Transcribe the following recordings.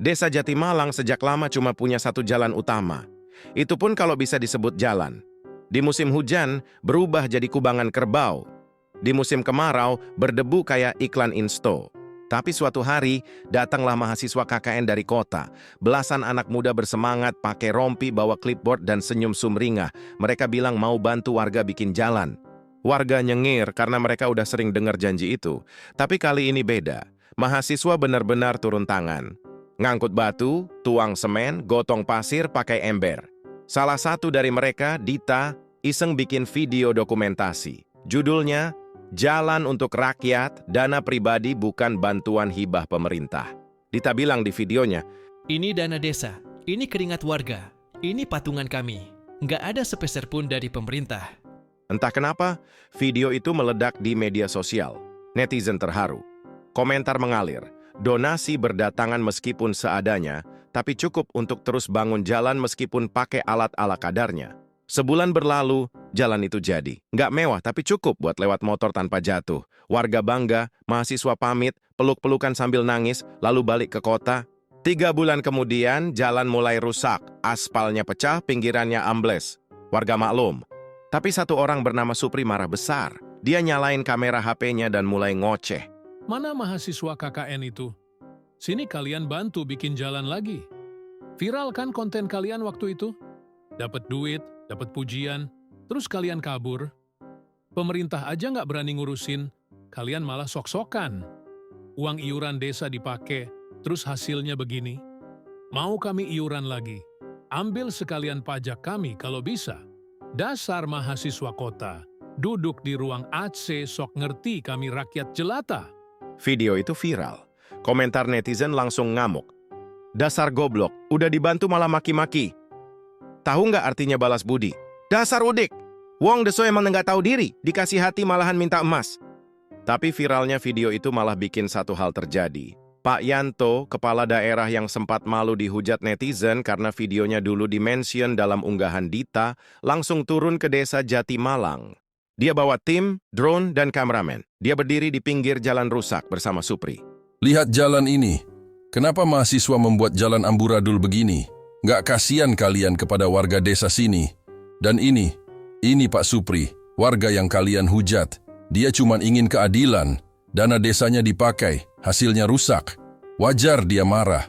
Desa Jatimalang sejak lama cuma punya satu jalan utama. Itu pun kalau bisa disebut jalan. Di musim hujan, berubah jadi kubangan kerbau. Di musim kemarau, berdebu kayak iklan Insto. Tapi suatu hari, datanglah mahasiswa KKN dari kota. Belasan anak muda bersemangat, pakai rompi, bawa clipboard, dan senyum sumringah. Mereka bilang mau bantu warga bikin jalan. Warga nyengir karena mereka udah sering dengar janji itu. Tapi kali ini beda. Mahasiswa benar-benar turun tangan. Ngangkut batu, tuang semen, gotong pasir pakai ember. Salah satu dari mereka, Dita, iseng bikin video dokumentasi. Judulnya, Jalan untuk Rakyat, Dana Pribadi Bukan Bantuan Hibah Pemerintah. Dita bilang di videonya, "Ini dana desa, ini keringat warga, ini patungan kami. Nggak ada sepeser pun dari pemerintah." Entah kenapa, video itu meledak di media sosial. Netizen terharu. Komentar mengalir. Donasi berdatangan meskipun seadanya, tapi cukup untuk terus bangun jalan meskipun pakai alat ala kadarnya. Sebulan berlalu, jalan itu jadi. Nggak mewah, tapi cukup buat lewat motor tanpa jatuh. Warga bangga, mahasiswa pamit, peluk-pelukan sambil nangis, lalu balik ke kota. 3 bulan kemudian, jalan mulai rusak. Aspalnya pecah, pinggirannya ambles. Warga maklum. Tapi satu orang bernama Supri marah besar. Dia nyalain kamera HP-nya dan mulai ngoceh. Mana mahasiswa KKN itu? Sini kalian bantu bikin jalan lagi. Viral kan konten kalian waktu itu? Dapat duit, dapat pujian, terus kalian kabur. Pemerintah aja nggak berani ngurusin, kalian malah sok-sokan. Uang iuran desa dipakai, terus hasilnya begini. Mau kami iuran lagi? Ambil sekalian pajak kami kalau bisa. Dasar mahasiswa kota, duduk di ruang AC sok ngerti kami rakyat jelata. Video itu viral. Komentar netizen langsung ngamuk. Dasar goblok, udah dibantu malah maki-maki. Tahu nggak artinya balas budi? Dasar udik! Wong deso emang nggak tahu diri, dikasih hati malahan minta emas. Tapi viralnya video itu malah bikin satu hal terjadi. Pak Yanto, kepala daerah yang sempat malu dihujat netizen karena videonya dulu dimention dalam unggahan Dita, langsung turun ke desa Jatimalang. Dia bawa tim, drone, dan kameramen. Dia berdiri di pinggir jalan rusak bersama Supri. Lihat jalan ini. Kenapa mahasiswa membuat jalan amburadul begini? Nggak kasihan kalian kepada warga desa sini? Dan ini Pak Supri, warga yang kalian hujat. Dia cuma ingin keadilan. Dana desanya dipakai, hasilnya rusak. Wajar dia marah.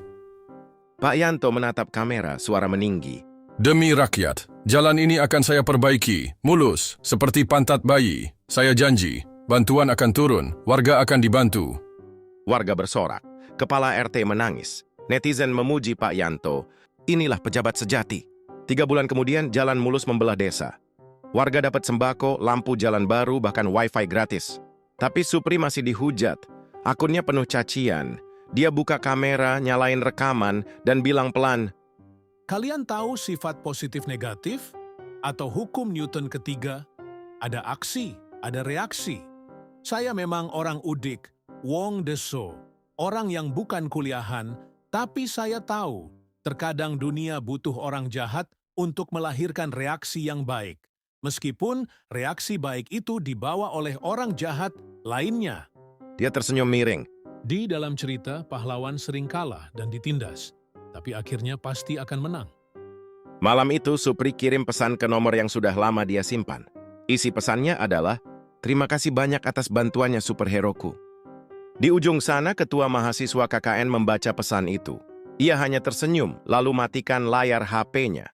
Pak Yanto menatap kamera, suara meninggi. Demi rakyat, jalan ini akan saya perbaiki, mulus, seperti pantat bayi. Saya janji, bantuan akan turun, warga akan dibantu. Warga bersorak. Kepala RT menangis. Netizen memuji Pak Yanto. Inilah pejabat sejati. 3 bulan kemudian, jalan mulus membelah desa. Warga dapat sembako, lampu jalan baru, bahkan wifi gratis. Tapi Supri masih dihujat. Akunnya penuh cacian. Dia buka kamera, nyalain rekaman, dan bilang pelan, Kalian tahu sifat positif negatif? Atau hukum Newton ketiga? Ada aksi, ada reaksi. Saya memang orang udik, wong deso. Orang yang bukan kuliahan, tapi saya tahu, terkadang dunia butuh orang jahat untuk melahirkan reaksi yang baik. Meskipun reaksi baik itu dibawa oleh orang jahat lainnya. dia tersenyum miring. Di dalam cerita, pahlawan sering kalah dan ditindas, tapi akhirnya pasti akan menang. Malam itu, Supri kirim pesan ke nomor yang sudah lama dia simpan. Isi pesannya adalah, "Terima kasih banyak atas bantuannya superheroku." Di ujung sana, ketua mahasiswa KKN membaca pesan itu. Ia hanya tersenyum, lalu matikan layar HP-nya.